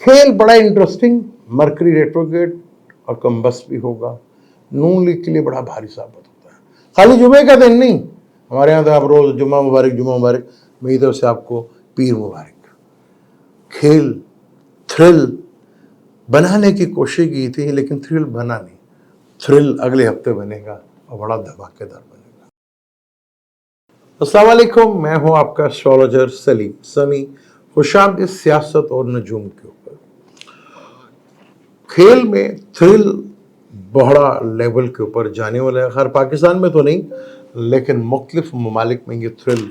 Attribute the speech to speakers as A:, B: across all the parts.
A: खेल बड़ा interesting, mercury retrograde और कम्बस्ट भी होगा। नून लीग के लिए बड़ा भारी साबित होता है, खाली जुमे का दिन नहीं, हमारे यहाँ तो आप रोज जुम्मा मुबारक जुम्मा मुबारक, मेरी तरफ से आपको पीर मुबारक। खेल थ्रिल बनाने की कोशिश की थी लेकिन थ्रिल बना नहीं, थ्रिल अगले हफ्ते बनेगा और बड़ा धमाकेदार बनेगा। अस्सलाम वालेकुम, मैं हूं आपका एस्ट्रोलॉजर सलीम सनी, खुशामदीद सियासत और नजूम के ऊपर। खेल में थ्रिल बड़ा लेवल के ऊपर जाने वाला है, खैर पाकिस्तान में तो नहीं लेकिन मुख्तलिफ ममालिक में ये थ्रिल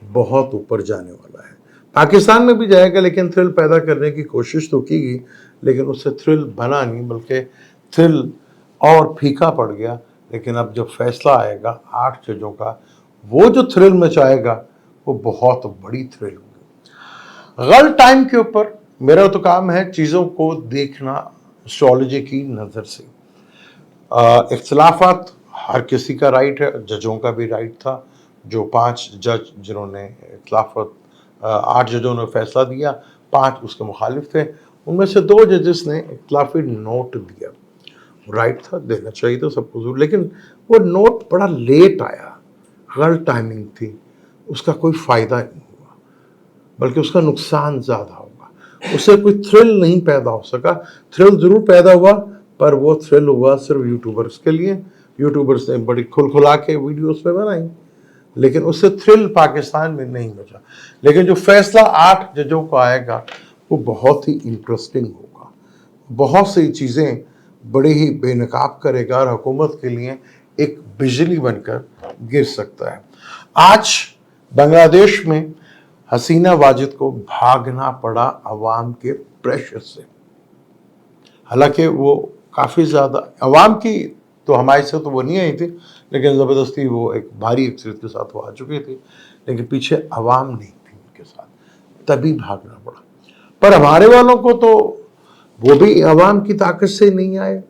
A: बहुत ऊपर जाने वाला है। पाकिस्तान में भी जाएगा लेकिन थ्रिल पैदा करने की कोशिश तो की गई लेकिन उससे थ्रिल बना नहीं, बल्कि थ्रिल और फीका पड़ गया। लेकिन अब जब फैसला आएगा 8 जजों का, वो जो थ्रिल मचाएगा वो बहुत बड़ी थ्रिल होगी। गलत टाइम के ऊपर मेरा तो काम है चीज़ों को देखना एस्ट्रोलॉजी की नज़र से। इख्तिलाफात हर किसी का राइट है, जजों का भी राइट था। जो 5 जज जिन्होंने इख्तिलाफात 8 जजों ने फैसला दिया, 5 उसके मुखालिफ थे, उनमें से 2 जजेस ने इख्तिलाफी नोट दिया। राइट था, देना चाहिए था सबको जरूर, लेकिन वो नोट बड़ा लेट आया, गलत टाइमिंग थी, उसका कोई फ़ायदा नहीं हुआ बल्कि उसका नुकसान ज़्यादा होगा। उससे कोई थ्रिल नहीं पैदा हो सका। थ्रिल ज़रूर पैदा हुआ पर वो थ्रिल हुआ सिर्फ यूट्यूबर्स के लिए। यूट्यूबर्स ने बड़ी खुलखुला के वीडियोस पे बनाई लेकिन उससे थ्रिल पाकिस्तान में नहीं बचा। लेकिन जो फैसला 8 जजों को आएगा वो बहुत ही इंटरेस्टिंग होगा, बहुत सी चीज़ें बड़ी ही बेनकाब करेगा और हुकूमत के लिए एक बिजली बनकर गिर सकता है। आज बांग्लादेश में हसीना वाजिद को भागना पड़ा अवाम के प्रेशर से। हालांकि वो काफ़ी ज़्यादा अवाम की तो हमारे से तो वो नहीं आई थी, लेकिन ज़बरदस्ती वो एक भारी अक्सरियत के साथ वो आ चुकी थी, लेकिन पीछे अवाम नहीं थी उनके साथ, तभी भागना पड़ा। पर हमारे वालों को तो वो भी अवाम की ताकत से नहीं आए,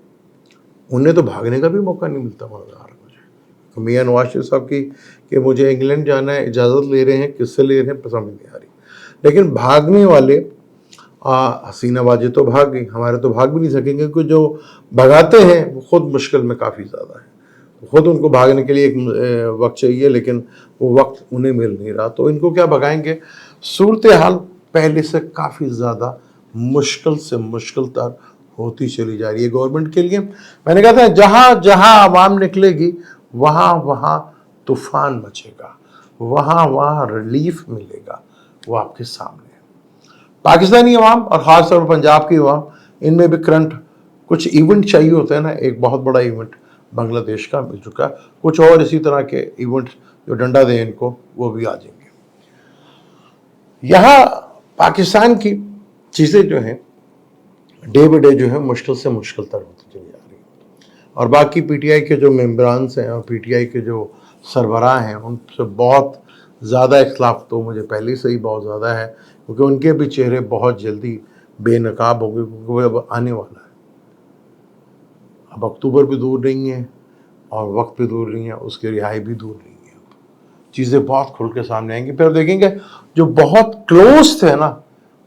A: उन्हें तो भागने का भी मौका नहीं मिलता। मुझे मियाँ नवाज शरीफ साहब की कि मुझे इंग्लैंड जाना है, इजाज़त ले रहे हैं, किससे ले रहे हैं पसंद नहीं आ रही। लेकिन भागने वाले हसीना वाजिद तो भाग गई, हमारे तो भाग भी नहीं सकेंगे क्योंकि जो भगाते हैं वो खुद मुश्किल में काफ़ी ज़्यादा है। तो खुद उनको भागने के लिए एक वक्त चाहिए लेकिन वो वक्त उन्हें मिल नहीं रहा, तो इनको क्या भगाएंगे। सूरत हाल पहले से काफ़ी ज़्यादा मुश्किल से मुश्किल तर होती चली जा रही है गवर्नमेंट के लिए। मैंने कहा था जहाँ जहाँ आवाम निकलेगी वहाँ वहाँ तूफान मचेगा, वहाँ वहाँ रिलीफ मिलेगा, वो आपके सामने। पाकिस्तानी अवाम और ख़ास तौर पर पंजाब की अवाम, इनमें भी करंट कुछ इवेंट चाहिए होता है ना। एक बहुत बड़ा इवेंट बांग्लादेश का मिल चुका, कुछ और इसी तरह के इवेंट जो डंडा दें इनको वो भी आ जाएंगे। यहाँ पाकिस्तान की चीज़ें जो हैं डे बाई डे जो है मुश्किल से मुश्किल तर होती चली जा रही है। और बाकी पीटीआई के जो मेम्बरान्स हैं और पीटीआई के जो सरबराह हैं उनसे बहुत ज़्यादा इख्तिलाफ तो मुझे पहले से ही बहुत ज़्यादा है, क्योंकि उनके भी चेहरे बहुत जल्दी बेनकाब हो गए, क्योंकि वो अब आने वाला है। अब अक्टूबर भी दूर नहीं है और वक्त भी दूर नहीं है, उसकी रिहाई भी दूर नहीं है। चीज़ें बहुत खुल के सामने आएंगी, फिर देखेंगे जो बहुत क्लोज थे ना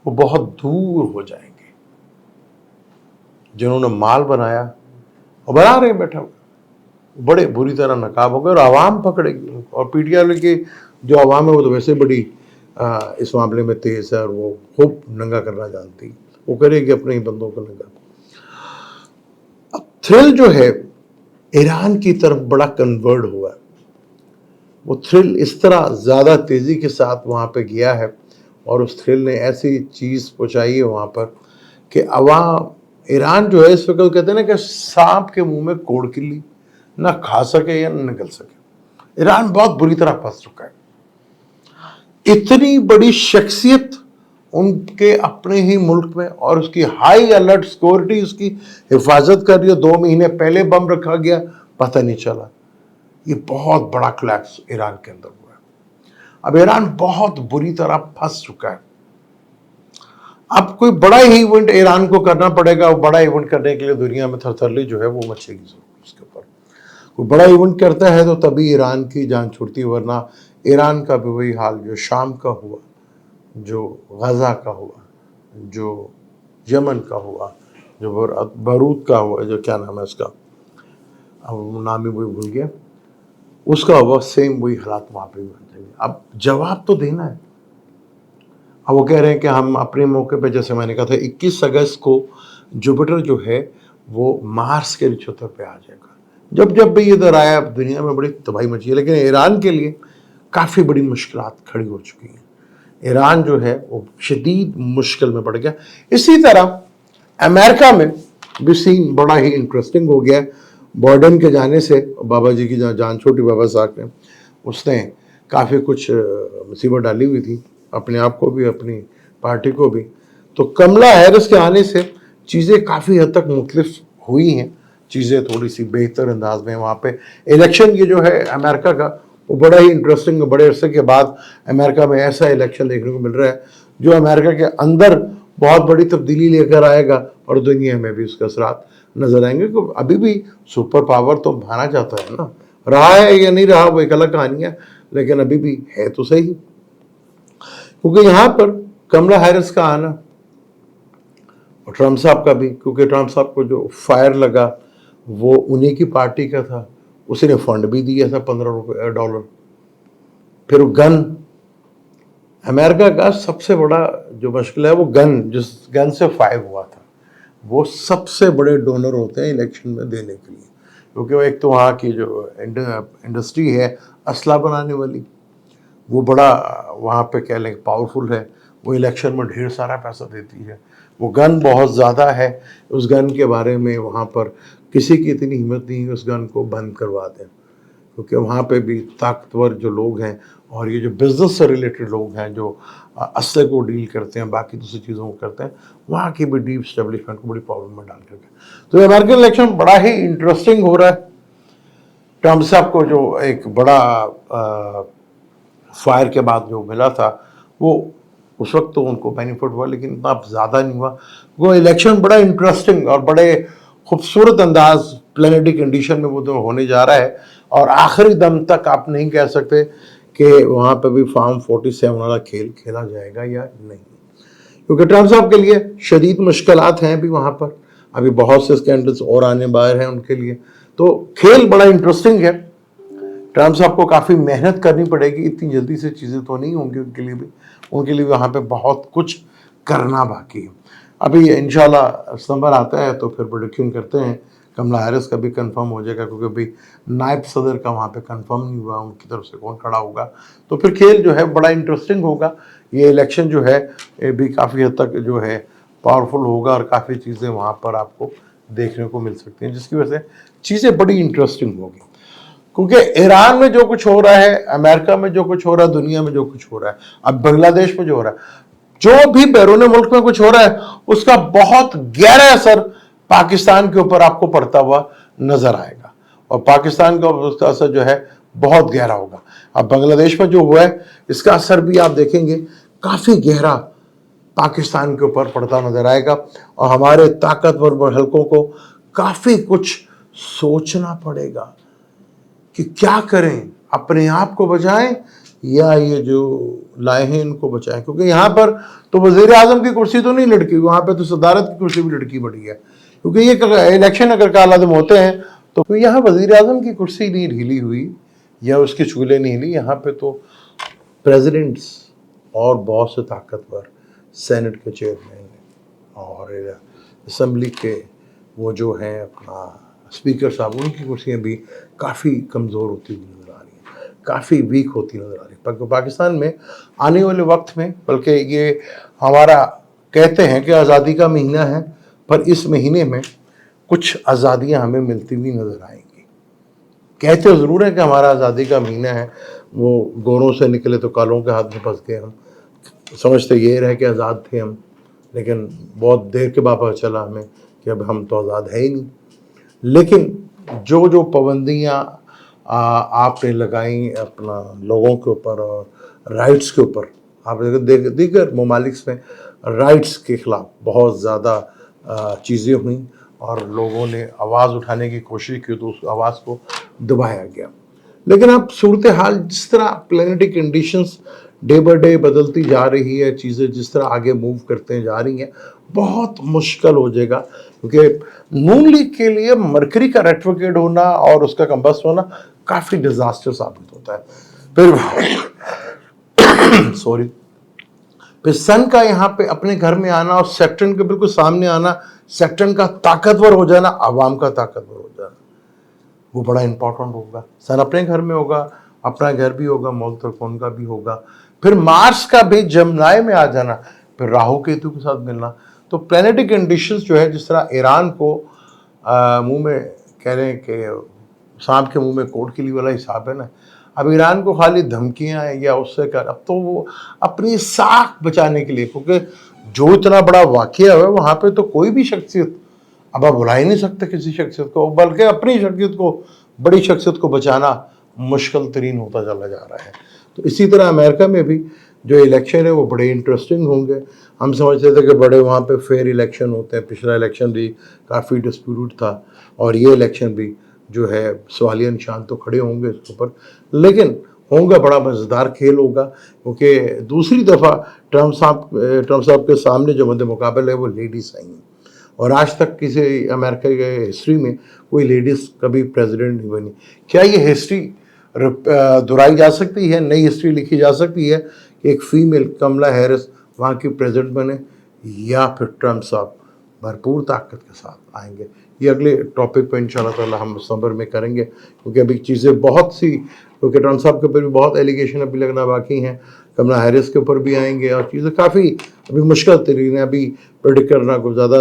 A: वो बहुत दूर हो जाएंगे। जिन्होंने माल बनाया और बना रहे बैठा बड़े बुरी तरह नकाब हो गए और आवाम पकड़ेगी। और पीटीआई की जो आवाम है वो तो वैसे बड़ी इस मामले में तेज है और वो खूब नंगा करना जानती, वो करेगी अपने ही बंदों को नंगा। अब थ्रिल जो है ईरान की तरफ बड़ा कन्वर्ट हुआ है, वो थ्रिल इस तरह ज़्यादा तेज़ी के साथ वहाँ पे गया है और उस थ्रिल ने ऐसी चीज़ पहुँचाई है वहाँ पर कि अवाम ईरान जो है इस वक्त कहते हैं ना कि सांप के मुंह में कोड़ किल्ली, ना खा सके या ना निकल सके। ईरान बहुत बुरी तरह फंस चुका है। इतनी बड़ी शख्सियत उनके अपने ही मुल्क में और उसकी हाई अलर्ट सिक्योरिटी उसकी हिफाजत कर रही है। 2 महीने पहले बम रखा गया, पता नहीं चला। ये बहुत बड़ा क्लैश ईरान के अंदर हुआ है। अब ईरान बहुत बुरी तरह फंस चुका है। अब कोई बड़ा ही इवेंट ईरान को करना पड़ेगा, वो बड़ा इवेंट करने के लिए दुनिया में थरथरली जो है वो मचेगी जरूर। उसके ऊपर कोई बड़ा इवेंट करता है तो तभी ईरान की जान छूटती है, वरना ईरान का भी वही हाल जो शाम का हुआ, जो गजा का हुआ, जो یمن کا ہوا، جو بیروت کا ہوا، جو کیا نام ہے اس کا، اب نام ہی وہی بھول گیا، اس کا ہوا، سیم وہی حالات وہاں پہ بھی بن جائیں گے۔ اب جواب تو دینا ہے۔ اب وہ کہہ رہے ہیں کہ ہم اپنے موقع پہ، جیسے میں نے کہا تھا 21 اگست کو جوپیٹر جو ہے وہ مارس کے نچھتر پہ آ جائے گا۔ جب جب بھی ادھر آیا اب دنیا میں بڑی تباہی مچی ہے، لیکن ایران کے لیے کافی بڑی مشکلات کھڑی ہو چکی ہیں۔ ایران جو ہے وہ شدید مشکل میں پڑ گیا۔ اسی طرح امریکہ میں بھی سین بڑا ہی انٹرسٹنگ ہو گیا ہے۔ بائیڈن کے جانے سے بابا جی کی جان چھوٹی، بابا صاحب نے، اس نے کافی کچھ مصیبت ڈالی ہوئی تھی اپنے آپ کو بھی، اپنی پارٹی کو بھی۔ تو کملا ہیرس کے آنے سے چیزیں کافی حد تک مختلف ہوئی ہیں، چیزیں تھوڑی سی بہتر انداز میں وہاں پہ۔ الیکشن یہ جو ہے امریکہ کا وہ بڑا ہی انٹرسٹنگ، بڑے عرصے کے بعد امریکہ میں ایسا الیکشن دیکھنے کو مل رہا ہے جو امریکہ کے اندر بہت بڑی تبدیلی لے کر آئے گا، اور دنیا میں بھی اس کے اثرات نظر آئیں گے۔ کہ ابھی بھی سپر پاور تو بنانا چاہتا ہے نا، رہا ہے یا نہیں رہا وہ ایک الگ کہانی ہے، لیکن ابھی بھی ہے تو صحیح۔ کیونکہ یہاں پر کملا ہیرس کا آنا اور ٹرمپ صاحب کا بھی، کیونکہ ٹرمپ صاحب کو جو فائر لگا وہ انہی کی پارٹی کا تھا، اسی نے فنڈ بھی دیا تھا $15۔ پھر گن، امریکہ کا سب سے بڑا جو مشکل ہے وہ گن، جس گن سے فائر ہوا تھا، وہ سب سے بڑے ڈونر ہوتے ہیں الیکشن میں دینے کے لیے، کیونکہ وہ ایک تو وہاں کی جو انڈسٹری ہے اسلحہ بنانے والی، وہ بڑا وہاں پہ کہہ لیں پاورفل ہے، وہ الیکشن میں ڈھیر سارا پیسہ دیتی ہے۔ وہ گن بہت زیادہ ہے، اس گن کے بارے میں وہاں پر کسی کی اتنی ہمت نہیں ہے اس گن کو بند کروا دیں، کیونکہ وہاں پہ بھی طاقتور جو لوگ ہیں، اور یہ جو بزنس سے ریلیٹڈ لوگ ہیں جو اسلحے کو ڈیل کرتے ہیں، باقی دوسری چیزوں کو کرتے ہیں، وہاں کی بھی ڈیپ اسٹیبلشمنٹ کو بڑی پرابلم میں ڈال کر کے۔ تو یہ امریکن الیکشن بڑا ہی انٹرسٹنگ ہو رہا ہے۔ ٹرمپ صاحب کو جو ایک بڑا فائر کے بعد جو ملا تھا وہ اس وقت تو ان کو بینیفٹ ہوا، لیکن اب زیادہ نہیں ہوا۔ وہ الیکشن بڑا انٹرسٹنگ اور بڑے خوبصورت انداز پلانیٹری کنڈیشن میں وہ تو ہونے جا رہا ہے، اور آخری دم تک آپ نہیں کہہ سکتے کہ وہاں پہ بھی فارم 47 والا کھیل کھیلا جائے گا یا نہیں، کیونکہ ٹرمپ صاحب کے لیے شدید مشکلات ہیں بھی وہاں پر، ابھی بہت سے اسکینڈلز اور آنے باہر ہیں ان کے لیے۔ تو کھیل بڑا انٹرسٹنگ ہے۔ ٹرمپ صاحب کو کافی محنت کرنی پڑے گی، اتنی جلدی سے چیزیں تو نہیں ہوں گی ان کے لیے بھی، ان کے لیے وہاں پہ بہت کچھ کرنا باقی ہے۔ ابھی انشاءاللہ ستمبر آتا ہے تو پھر پریڈکشن کرتے ہیں کملا ہیرس کا بھی کنفرم ہو جائے گا، کیونکہ ابھی نائب صدر کا وہاں پہ کنفرم نہیں ہوا ان کی طرف سے کون کھڑا ہوگا، تو پھر کھیل جو ہے بڑا انٹرسٹنگ ہوگا۔ یہ الیکشن جو ہے یہ بھی کافی حد تک جو ہے پاورفل ہوگا، اور کافی چیزیں وہاں پر آپ کو دیکھنے کو مل سکتی ہیں، جس کی وجہ سے چیزیں بڑی انٹرسٹنگ ہوگی۔ کیونکہ ایران میں جو کچھ ہو رہا ہے، امریکہ میں جو کچھ ہو رہا ہے، دنیا میں جو کچھ ہو رہا ہے، اب بنگلہ دیش میں جو ہو رہا ہے، جو بھی بیرون ملک میں کچھ ہو رہا ہے، اس کا بہت گہرا اثر پاکستان کے اوپر آپ کو پڑتا ہوا نظر آئے گا، اور پاکستان کا اس کا اثر جو ہے بہت گہرا ہوگا۔ اب بنگلہ دیش میں جو ہوا ہے اس کا اثر بھی آپ دیکھیں گے کافی گہرا پاکستان کے اوپر پڑتا نظر آئے گا، اور ہمارے طاقتور حلقوں کو کافی کچھ سوچنا پڑے گا کہ کیا کریں، اپنے آپ کو بچائیں یا یہ جو لائے ہیں ان کو بچائیں۔ کیونکہ یہاں پر تو وزیر اعظم کی کرسی تو نہیں لڑکی، وہاں پہ تو صدارت کی کرسی بھی لڑکی بڑی ہے، کیونکہ یہ الیکشن اگر کالعدم ہوتے ہیں تو یہاں وزیر اعظم کی کرسی نہیں ڈھیلی ہوئی یا اس کی چولے نہیں ہلی، یہاں پہ تو پریزیڈنٹس اور بہت سے طاقتور سینٹ کے چیئرمین اور اسمبلی کے وہ جو ہیں اپنا اسپیکر صاحب، ان کی کرسیاں بھی کافی کمزور ہوتی ہوئی نظر آ رہی ہیں، کافی ویک ہوتی نظر آ رہی ہے پاکستان میں آنے والے وقت میں۔ بلکہ یہ ہمارا کہتے ہیں کہ آزادی کا مہینہ ہے، پر اس مہینے میں کچھ آزادیاں ہمیں ملتی ہوئی نظر آئیں گی۔ کہتے ضرور ہے کہ ہمارا آزادی کا مہینہ ہے، وہ گوروں سے نکلے تو کالوں کے ہاتھ میں پھنس گئے، ہم سمجھتے یہ رہے کہ آزاد تھے ہم، لیکن بہت دیر کے بعد پتہ چلا ہمیں کہ اب ہم تو آزاد ہے ہی نہیں۔ لیکن جو جو پابندیاں آپ نے لگائیں اپنا لوگوں کے اوپر اور رائٹس کے اوپر، آپ دیگر ممالک میں رائٹس کے خلاف بہت زیادہ چیزیں ہوئیں، اور لوگوں نے آواز اٹھانے کی کوشش کی تو اس آواز کو دبایا گیا۔ لیکن اب صورتحال جس طرح planetary conditions day by day बदलती जा रही है चीज़ें, जिस तरह आगे मूव करते जा रही हैं, बहुत मुश्किल हो जाएगा, क्योंकि नून लीग के लिए मरकरी का रेट्रोग्रेड होना और उसका कंबस्ट होना काफ़ी डिजास्टर साबित होता है। फिर सॉरी, फिर सन का यहाँ पे अपने घर में आना और सैटर्न के बिल्कुल सामने आना, सैटर्न का ताकतवर हो जाना, आवाम का ताकतवर हो जाना, वो बड़ा इंपॉर्टेंट होगा। सन अपने घर में होगा, अपना घर भी होगा, मौल त्रिकोण का भी होगा। फिर मार्स का भी जमनाए में आ जाना, फिर राहु केतु के साथ मिलना। तो प्लैनेटरी कंडीशंस जो है, जिस तरह ईरान को मुंह में कह रहे हैं कि सांप के मुंह में कोट किली वाला हिसाब है ना, अब ईरान को खाली धमकियां हैं या उससे कर, अब तो वो अपनी साख बचाने के लिए, क्योंकि जो इतना बड़ा वाकया है वहाँ पे तो कोई भी शख्सियत अब आप बुला ही नहीं सकते किसी शख्सियत को, बल्कि अपनी शख्सियत को, बड़ी शख्सियत को बचाना मुश्किल तरीन होता चला जा रहा है। तो इसी तरह अमेरिका में भी जो इलेक्शन है वो बड़े इंटरेस्टिंग होंगे। हम समझते थे कि बड़े वहाँ पे फेयर इलेक्शन होते हैं, पिछला इलेक्शन भी काफ़ी डिस्प्यूट था और ये इलेक्शन भी जो है सवालिया निशान तो खड़े होंगे इसके ऊपर, लेकिन होगा बड़ा मज़ेदार खेल होगा, क्योंकि दूसरी दफ़ा ट्रम्प साहब के सामने जो मद्दे मुकाबले है वो लेडीज़ आई हैं, और आज तक किसी अमेरिका के हिस्ट्री में कोई लेडीज़ कभी प्रेसिडेंट नहीं बनी। क्या ये हिस्ट्री दोहराई जा सकती है, नई हिस्ट्री लिखी जा सकती है कि एक फीमेल कमला हैरिस वहाँ की प्रेसिडेंट बने, या फिर ट्रम्प साहब भरपूर ताकत के साथ आएंगे? ये अगले टॉपिक पर इंशाल्लाह ताला हम दिसंबर में करेंगे, क्योंकि अभी चीज़ें बहुत सी, क्योंकि ट्रम्प साहब के ऊपर भी बहुत एलिगेशन अभी लगना बाकी हैं, कमला हैरिस के ऊपर भी आएंगे, और चीज़ें काफ़ी अभी मुश्किल तरीन है, अभी प्रेडिक्ट करना कुछ ज़्यादा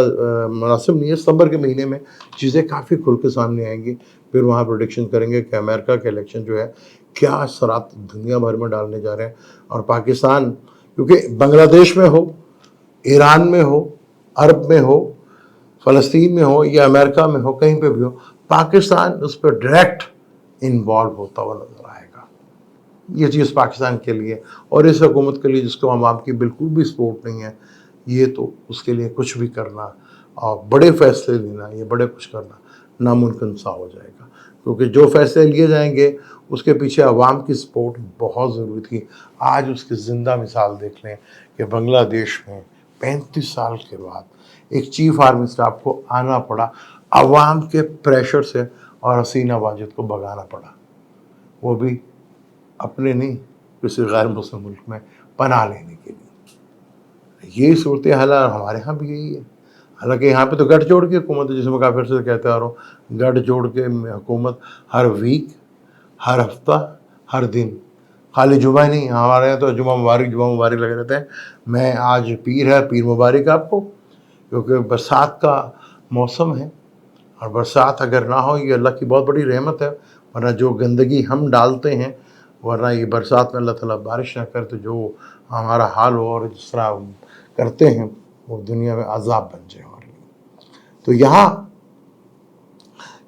A: मुनासिब नहीं है। सितंबर के महीने में चीज़ें काफ़ी खुल के सामने आएंगी, फिर वहाँ प्रेडिक्शन करेंगे कि अमेरिका के इलेक्शन जो है क्या असरात दुनिया भर में डालने जा रहे हैं, और पाकिस्तान, क्योंकि बांग्लादेश में हो, ईरान में हो, अरब में हो, फ़लस्तीन में हो या अमेरिका में हो, कहीं पे भी हो, पाकिस्तान उस पर डायरेक्ट इन्वॉल्व होता हुआ नजर आएगा। ये चीज़ पाकिस्तान के लिए और इस हुकूमत के लिए जिसको आवाम की बिल्कुल भी सपोर्ट नहीं है, ये तो उसके लिए कुछ भी करना और बड़े फैसले लेना, ये बड़े कुछ करना नामुमकिन सा हो जाएगा, क्योंकि जो फैसले लिए जाएंगे उसके पीछे आवाम की सपोर्ट बहुत ज़रूरी थी। आज उसकी ज़िंदा मिसाल देख लें कि बांग्लादेश में 35 साल के बाद एक चीफ आर्मी स्टाफ को आना पड़ा, आवाम के प्रेशर से, और हसीना वाजिद को भगाना पड़ा, वो भी अपने नहीं, किसी गैर मुस्लिम मुल्क में पनाह लेने के लिए। ये सूरत हाल हमारे यहाँ भी यही है। हालांकि यहाँ पे तो गठजोड़ की हुकूमत है, जिसमें मैं काफ़ी से कहते आ रहा हूँ, गठजोड़ के हुकूमत हर वीक, हर हफ्ता, हर दिन, खाली जुमा ही नहीं, हमारे यहाँ तो जुमा मुबारक लगे रहते हैं। मैं आज पीर है, पीर मुबारक आपको, क्योंकि बरसात का मौसम है, और बरसात अगर ना हो, ये अल्लाह की बहुत बड़ी रहमत है, वरना जो गंदगी हम डालते हैं, वरना ये बरसात में अल्लाह ताला बारिश ना करे तो जो हमारा हाल हो, और जिस तरह हम करते हैं वो दुनिया में अजाब बन जाए हमारे लिए। तो यहाँ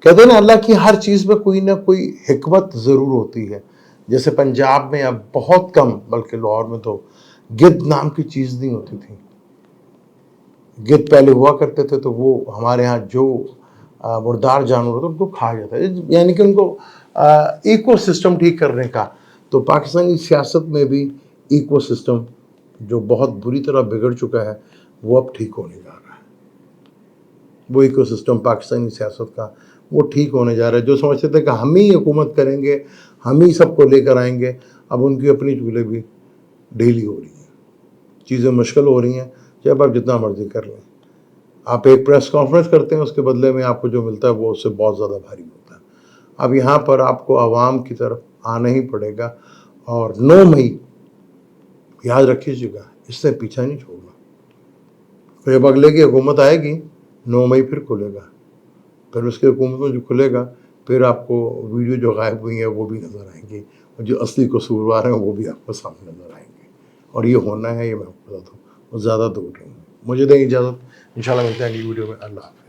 A: कहते हैं ना, अल्लाह की हर चीज़ में कोई ना कोई हिकमत ज़रूर होती है। जैसे पंजाब में अब बहुत कम, बल्कि लाहौर में तो गिद्ध नाम की चीज़ नहीं होती थी। गिद्ध पहले हुआ करते थे, तो वो हमारे यहाँ जो मुर्दार जानवर होते उनको खा जाता है, यानी कि उनको इको सिस्टम ठीक करने का। तो पाकिस्तानी सियासत में भी इको सिस्टम जो बहुत बुरी तरह बिगड़ चुका है वो अब ठीक होने जा रहा है। वो इको सिस्टम पाकिस्तानी सियासत का वो ठीक होने जा रहा है। जो समझते थे कि हम ही हुकूमत करेंगे, हम ही सबको लेकर आएंगे, अब उनकी अपनी चूल्हे भी ढीली हो रही हैं, चीज़ें मुश्किल हो रही हैं, चाहे आप जितना मर्जी कर लें। आप एक प्रेस कॉन्फ्रेंस करते हैं, उसके बदले में आपको जो मिलता है वो उससे बहुत ज़्यादा भारी होता है। अब यहाँ पर आपको आवाम की तरफ आना ही पड़ेगा, और 9 मई याद रखिएगा, इससे पीछा नहीं छोड़ना। फिर अब अगले की हुकूमत आएगी, 9 मई फिर खुलेगा, फिर उसके हुकूमत में जो खुलेगा, फिर आपको वीडियो जो गायब हुई है वो भी नज़र आएंगी, और जो असली कसूरवार हैं वो भी आपको सामने नज़र आएंगे। और ये होना है, ये मैं आपको बता दूँ, वो ज़्यादा दूर नहीं है। मुझे दें इजाज़त, इंशाल्लाह मिलते हैं अगली वीडियो में। अल्लाह।